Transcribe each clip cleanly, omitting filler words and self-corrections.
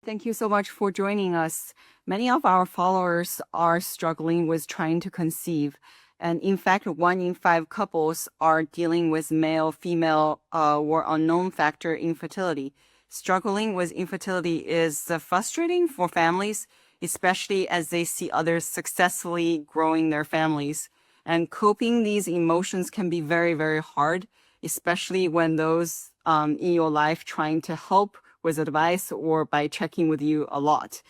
Thank you so much for joining us. Many of our followers are struggling with trying to conceive. And in fact, 1 in 5 couples are dealing with male, female, or unknown factor infertility. Struggling with infertility is frustrating for families, especially as they see others successfully growing their families. And coping these emotions can be very, very hard, especially when those in your life trying to help with advice or by checking with you a lot.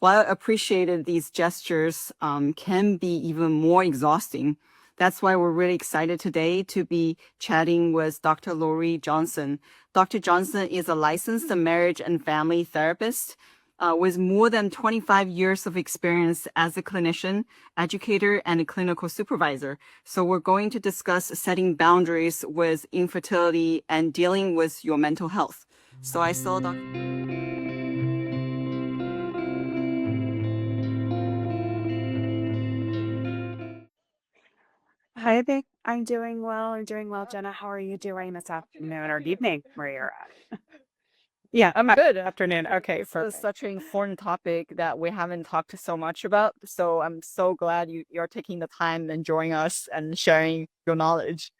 While I appreciated these gestures can be even more exhausting. That's why we're really excited today to be chatting with Dr. Loree Johnson. Dr. Johnson is a licensed marriage and family therapist with more than 25 years of experience as a clinician, educator, and a clinical supervisor. So we're going to discuss setting boundaries with infertility and dealing with your mental health. So I saw Dr. Hi, Vic. I'm doing well. I'm doing well, Jenna. How are you doing this afternoon or evening where you're at? Yeah, I'm good. Afternoon. Okay, This is perfect. such an important topic that we haven't talked so much about. So I'm so glad you're taking the time and joining us and sharing your knowledge.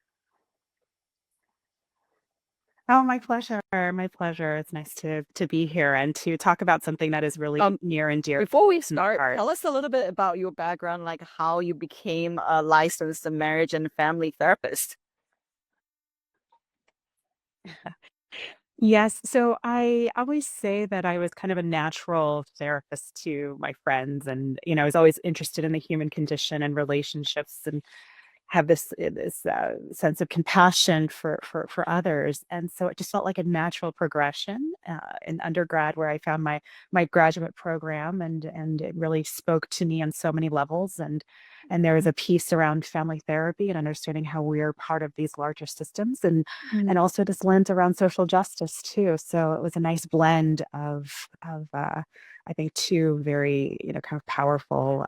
Oh, my pleasure. My pleasure. It's nice to be here and to talk about something that is really near and dear Before we to my start, heart. tell us a little bit about your background, like how you became a licensed marriage and family therapist. Yes, so I always say that I was kind of a natural therapist to my friends, and I was always interested in the human condition and relationships, and have this sense of compassion for others, and so it just felt like a natural progression in undergrad, where I found my graduate program, and it really spoke to me on so many levels, and there was a piece around family therapy and understanding how we're part of these larger systems, and also this lens around social justice too. So it was a nice blend of I think two very, kind of powerful,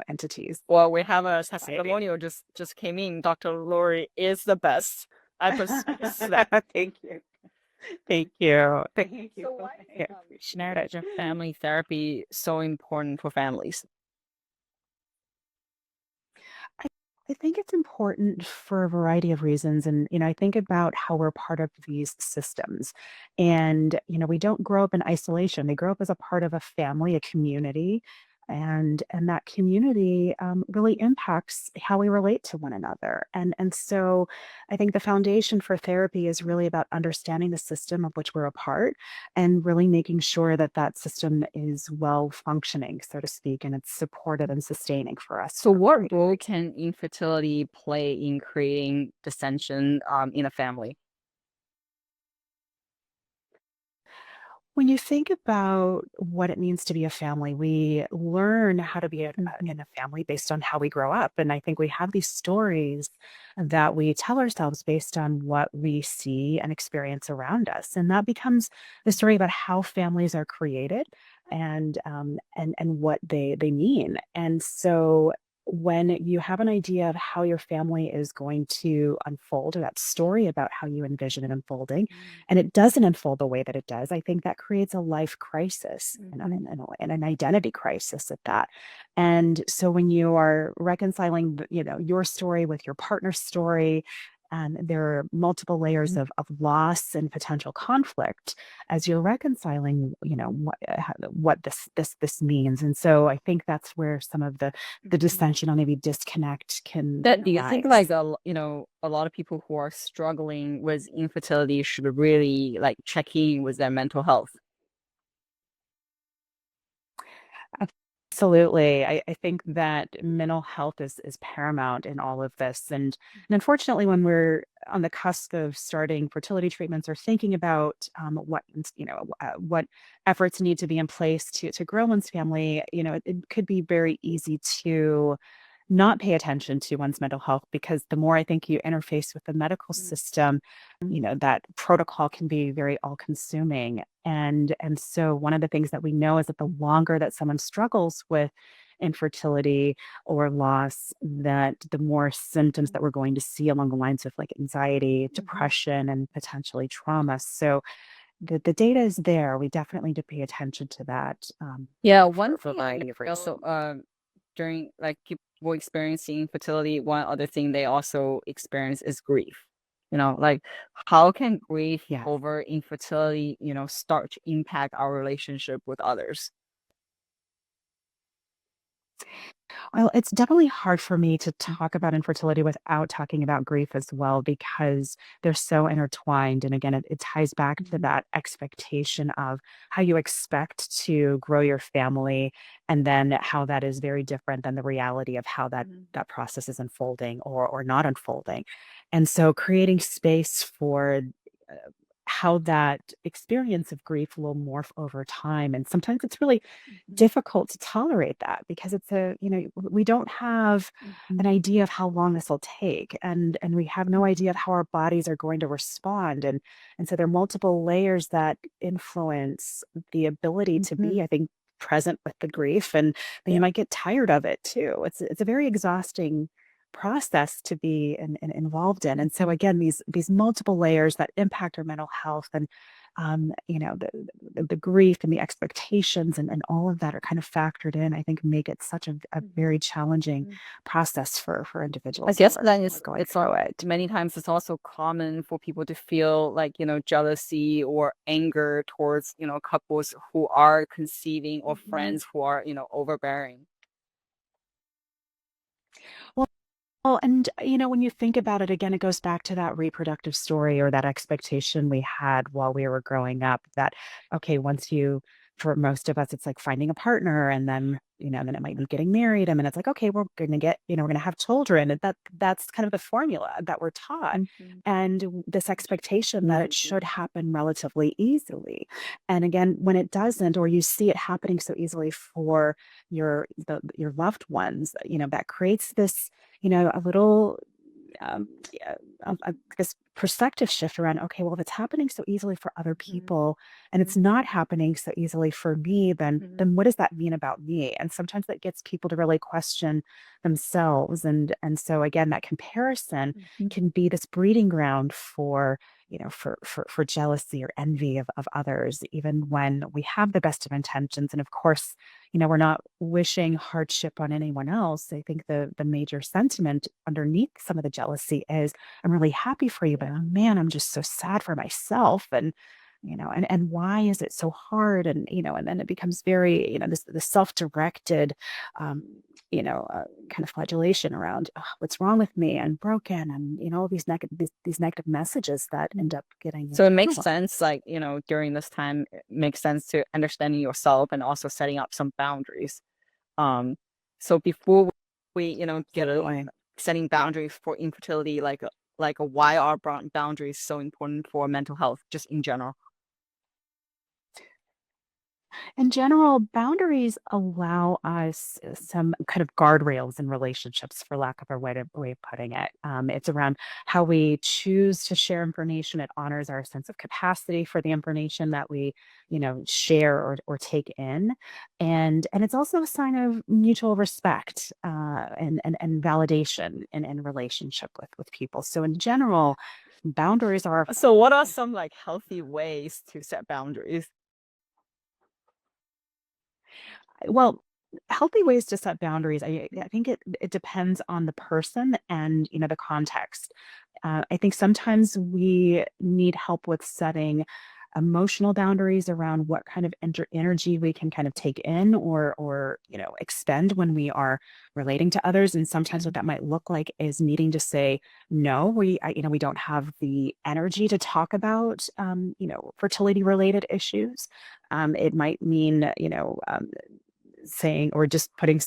entities. Well, we have a Society. testimonial just came in. Dr. Loree is the best. I possess that. Thank you. Thank you. Thank you. So why I is appreciate it. marriage and family therapy so important for families? I, I think it's important for a variety of reasons. And, I think about how we're part of these systems. And, we don't grow up in isolation. They grow up as a part of a family, a community. And that community really impacts how we relate to one another. And so I think the foundation for therapy is really about understanding the system of which we're a part, and really making sure that that system is well functioning, so to speak, and it's supportive and sustaining for us. So what role can infertility play in creating dissension in a family? When you think about what it means to be a family, we learn how to be in a family based on how we grow up. And I think we have these stories that we tell ourselves based on what we see and experience around us. And that becomes the story about how families are created, and what they mean. And so when you have an idea of how your family is going to unfold, or that story about how you envision it unfolding, and it doesn't unfold the way that it does, I think that creates a life crisis, and an identity crisis at that. And so when you are reconciling, your story with your partner's story, and there are multiple layers of loss and potential conflict as you're reconciling, what this means. And so I think that's where some of the dissension, or maybe disconnect, can That do you think like arise. a lot of people who are struggling with infertility should really like check in with their mental health? Absolutely. I think that mental health is paramount in all of this. And unfortunately, when we're on the cusp of starting fertility treatments, or thinking about what efforts need to be in place to grow one's family, it could be very easy to not pay attention to one's mental health, because the more I think you interface with the medical system, that protocol can be very all consuming. And so one of the things that we know is that the longer that someone struggles with infertility or loss, that the more symptoms that we're going to see along the lines of like anxiety, depression, and potentially trauma. So the data is there. We definitely need to pay attention to that Yeah, for one a thing I variety of also reasons. during like people experiencing infertility, one other thing they also experience is grief. Like how can grief Yes. over infertility, start to impact our relationship with others? Well, it's definitely hard for me to talk about infertility without talking about grief as well, because they're so intertwined. And again, it ties back to Mhm, that expectation of how you expect to grow your family, and then how that is very different than the reality of how mhm, that process is unfolding or not unfolding. And so creating space for uh, how that experience of grief will morph over time. And sometimes it's really mhm, difficult to tolerate that, because we don't have mhm, an idea of how long this will take, and we have no idea of how our bodies are going to respond. And so there are multiple layers that influence the ability to mhm, be, I think, present with the grief. And then you might get tired of it too. It's a very exhausting process to be involved in. And so mhm. again, these multiple layers that impact our mental health, and the grief and the expectations, and all of that are kind of factored in, I think, make it such a very challenging Mhm. process for I individuals guess then who are going it's through it. many times it's also common for people to feel like, jealousy or anger towards, couples who are conceiving or friends who are, overbearing. Well, and when you think about it again, it goes back to that reproductive story, or that expectation we had while we were growing up, that, okay, for most of us, it's like finding a partner, and then it might be getting married. And then it's like, okay, we're going to have children. And that's kind of the formula that we're taught. Mhm. And this expectation that it should happen relatively easily. And again, when it doesn't, or you see it happening so easily for your loved ones, that creates this, a little yeah, this perspective shift around, okay, well, if it's happening so easily for other Mhm. people, and it's not happening so easily for me, then Mhm. then what does that mean about me? And sometimes that gets people to really question themselves. And so again, that comparison Mhm. can be this breeding ground for, for jealousy or envy of others, even when we have the best of intentions. And of course, we're not wishing hardship on anyone else. I think the major sentiment underneath some of the jealousy is, I'm really happy for you, but oh man, I'm just so sad for myself. And why is it so hard? And then it becomes very, this self-directed, um, kind of flagellation around, "Ugh, what's wrong with me? I'm broken." And, all these negative messages that end up getting So it makes through. sense, like, during this time, it makes sense to understanding yourself and also setting up some boundaries. Um, so before we, get a Absolutely. setting boundaries for infertility, why are boundaries so important for mental health, just in general? In general, boundaries allow us some kind of guardrails in relationships, for lack of a way of putting it. It's around how we choose to share information. It honors our sense of capacity for the information that we, share or take in, and it's also a sign of mutual respect, and validation in relationship with people. So in general, boundaries are So what are some like healthy ways to set boundaries? well, healthy ways to set boundaries, I think it depends on the person and, the context. I think sometimes we need help with setting emotional boundaries around what kind of energy we can kind of take in, or expend when we are relating to others. And sometimes what that might look like is needing to say, no, we don't have the energy to talk about, fertility related issues. It might mean, saying, or just putting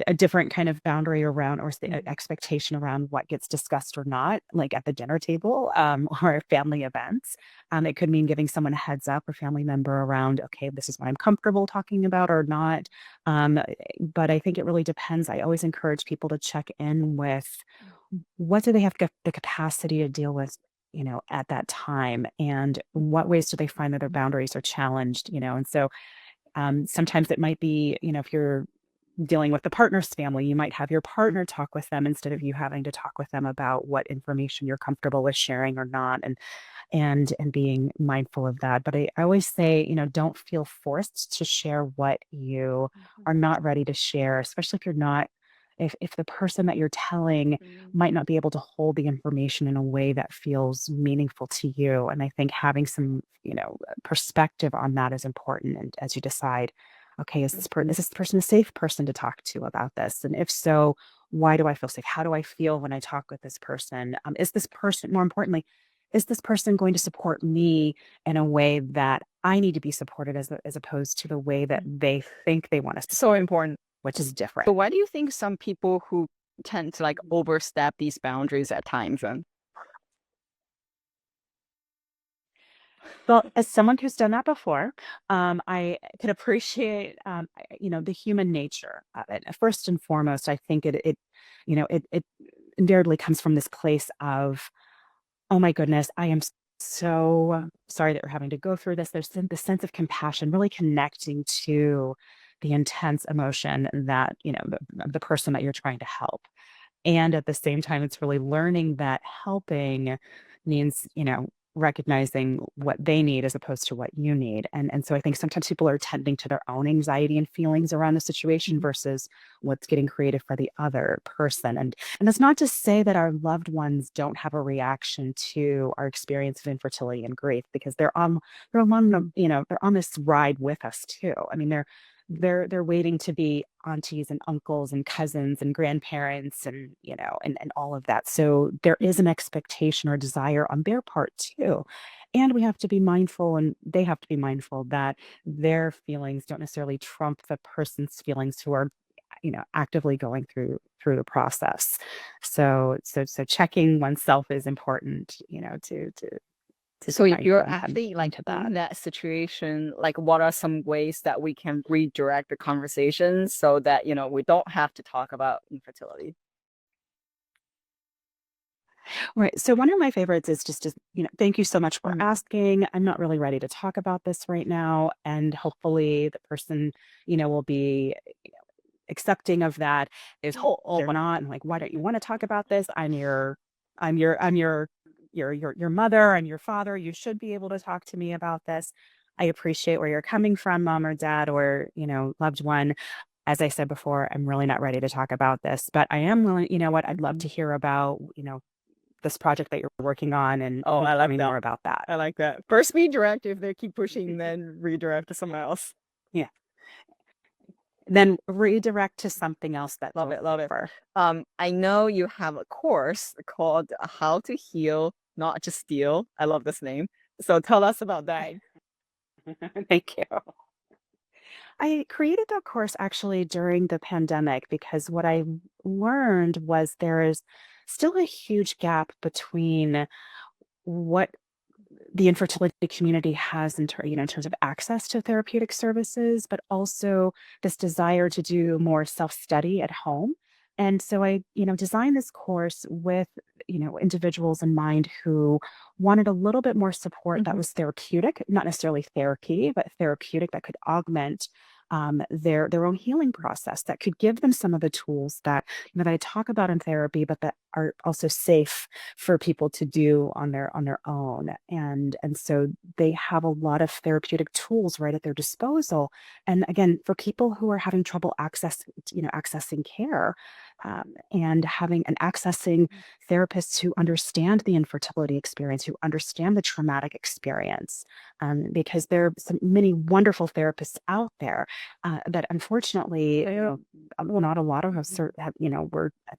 a different kind of boundary around, or expectation around what gets discussed or not, like at the dinner table, or family events. It could mean giving someone a heads up, or family member, around, okay, this is what I'm comfortable talking about or not. um, but I think it really depends. I always encourage people to check in with, what do they have the capacity to deal with, at that time, and what ways do they find that their boundaries are challenged. And so sometimes it might be, if you're dealing with the partner's family, you might have your partner talk with them instead of you having to talk with them about what information you're comfortable with sharing or not, and being mindful of that. But I always say, don't feel forced to share what you are not ready to share, especially if you're not if the person that you're telling might not be able to hold the information in a way that feels meaningful to you. And I think having some, perspective on that is important. And as you decide, okay, is this person a safe person to talk to about this? And if so, why do I feel safe? How do I feel when I talk with this person? Is this person, more importantly, is this person going to support me in a way that I need to be supported as opposed to the way that they think they want to, So important. which is different. So why do you think some people who tend to like overstep these boundaries at times then? Well, as someone who's done that before, I can appreciate, the human nature of it. First and foremost, I think it invariably comes from this place of, oh my goodness, I am so sorry that you're having to go through this. There's the sense of compassion, really connecting to the intense emotion that, the person that you're trying to help. And at the same time, it's really learning that helping means, recognizing what they need as opposed to what you need. And so I think sometimes people are tending to their own anxiety and feelings around the situation versus what's getting created for the other person. And that's not to say that our loved ones don't have a reaction to our experience of infertility and grief, because they're on this ride with us too. I mean, they're waiting to be aunties and uncles and cousins and grandparents and and all of that. So there is an expectation or desire on their part too. And we have to be mindful, and they have to be mindful that their feelings don't necessarily trump the person's feelings who are actively going through the process. So checking oneself is important, to So be if you're mindful and tend actually like to in that. that situation, like what are some ways that we can redirect the conversation so that, we don't have to talk about infertility? Right. So one of my favorites is just to, thank you so much for asking. I'm not really ready to talk about this right now. And hopefully the person, will be accepting of that. If they're not, and like, why don't you want to talk about this? I'm your mother, I'm your father. You should be able to talk to me about this. I appreciate where you're coming from, mom or dad, or, loved one. As I said before, I'm really not ready to talk about this, but I am willing, what I'd love to hear about, this project that you're working on, and Oh, I tell like me that. more about that. I like that. First redirect if they keep pushing, then redirect to someone else. Yeah. Then redirect to something else that Love feels it, love it. safer. I know you have a course called How to Heal, Not Just Steal. I love this name. So tell us about that. Thank you. I created that course actually during the pandemic because what I learned was there is still a huge gap between what the infertility community has in terms of access to therapeutic services, but also this desire to do more self-study at home. And so I, designed this course with, individuals in mind who wanted a little bit more support that was therapeutic, not necessarily therapy, but therapeutic that could augment their own healing process, that could give them some of the tools that I talk about in therapy, but that are also safe for people to do on their own. And so they have a lot of therapeutic tools right at their disposal. And again, for people who are having trouble accessing care, and accessing therapists who understand the infertility experience, who understand the traumatic experience, because there are many wonderful therapists out there, that unfortunately, not a lot of us have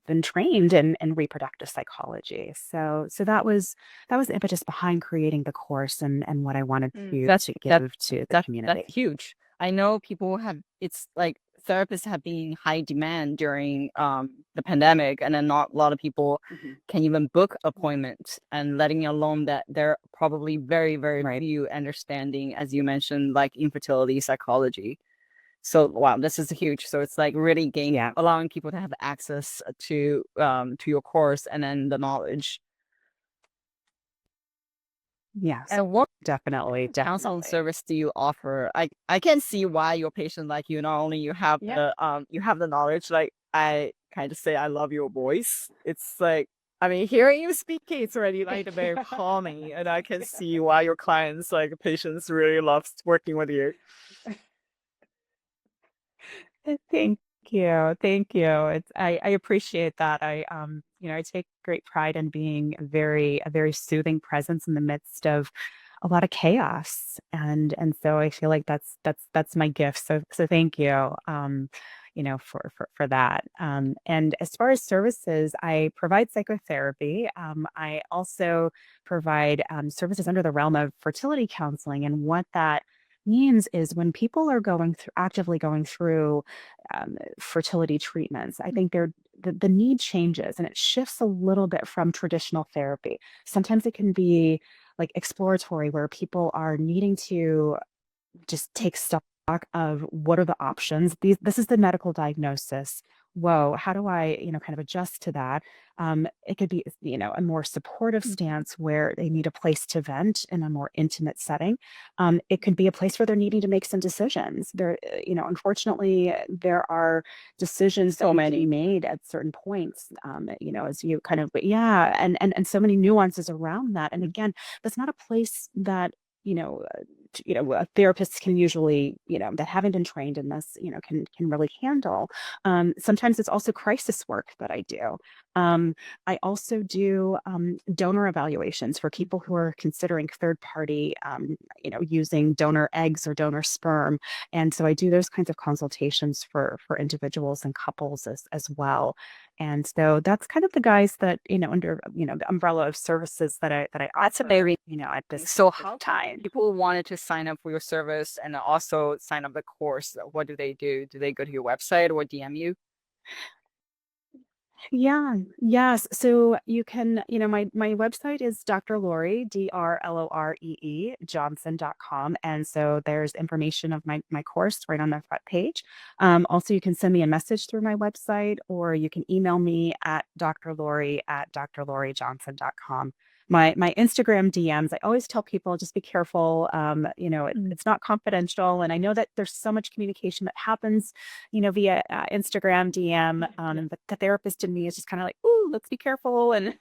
been trained in reproductive psychology. So that was the impetus behind creating the course, and what I wanted to give to the community. That's huge. I know people have, it's like therapists have been in high demand during the pandemic, and then not a lot of people can even book appointments, and letting alone that there are probably very, very few understanding, as you mentioned, like infertility psychology. So wow, this is huge. So it's like really allowing people to have access to your course and then the knowledge. Yes, And what definitely, counseling definitely. service do you offer? I can see why your patient like you. Not only Yeah. you have the knowledge. Like I kind of say, I love your voice. It's like I mean, hearing you speak, it's already like very calming, and I can see why your clients, like patients, really love working with you. Thank you. Thank you. I appreciate that. I take great pride in being a very soothing presence in the midst of a lot of chaos. And so I feel like that's my gift. So thank you. For that. And as far as services, I provide psychotherapy. I also provide services under the realm of fertility counseling. And what that means is when people are actively going through fertility treatments. I think the need changes and it shifts a little bit from traditional therapy. Sometimes it can be like exploratory, where people are needing to just take stock of what are the options. This is the medical diagnosis. Whoa, how do I, kind of adjust to that? It could be, a more supportive stance where they need a place to vent in a more intimate setting. It could be a place where they're needing to make some decisions. Unfortunately, there are decisions that So need to be many. made at certain points. As you kind of, yeah, and so many nuances around that. And again, that's not a place that you know therapists can usually, that haven't been trained in this, can really handle. Sometimes it's also crisis work that I do. Um, I also do donor evaluations for people who are considering third party, using donor eggs or donor sperm. And so I do those kinds of consultations for individuals and couples as well. And so that's kind of the guys that, under, the umbrella of services that I That's offer, amazing. at this So how time. people wanted to sign up for your service and also sign up the course? What do they do? Do they go to your website or DM you? Yeah, yes. So you can, my website is Dr. Loree, DRLOREE, Johnson.com. And so there's information of my course right on the front page. Also, you can send me a message through my website, or you can email me at drloree at drloreejohnson.com. My Instagram DMs, I always tell people just be careful. It's not confidential. And I know that there's so much communication that happens via Instagram DM. And the therapist in me is just kind of like, ooh, let's be careful and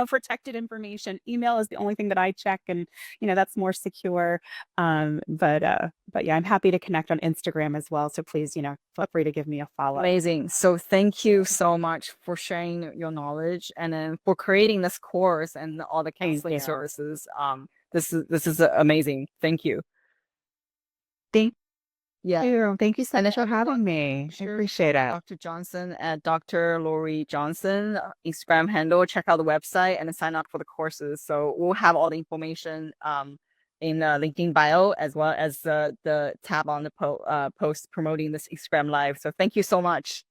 protected information. Email is the only thing that I check, and that's more secure. But yeah, I'm happy to connect on Instagram as well. So please, feel free to give me a follow. Amazing. So thank you so much for sharing your knowledge and then for creating this course and all the Thank counseling you. services. This is amazing. Thank you. Thank Yeah. you. Thank you so And then much for having me. I sure, appreciate it. Dr. Johnson at Dr. Loree Johnson Instagram handle. Check out the website and then sign up for the courses. So we'll have all the information in the LinkedIn bio as well as the tab on the post promoting this Instagram live. So thank you so much.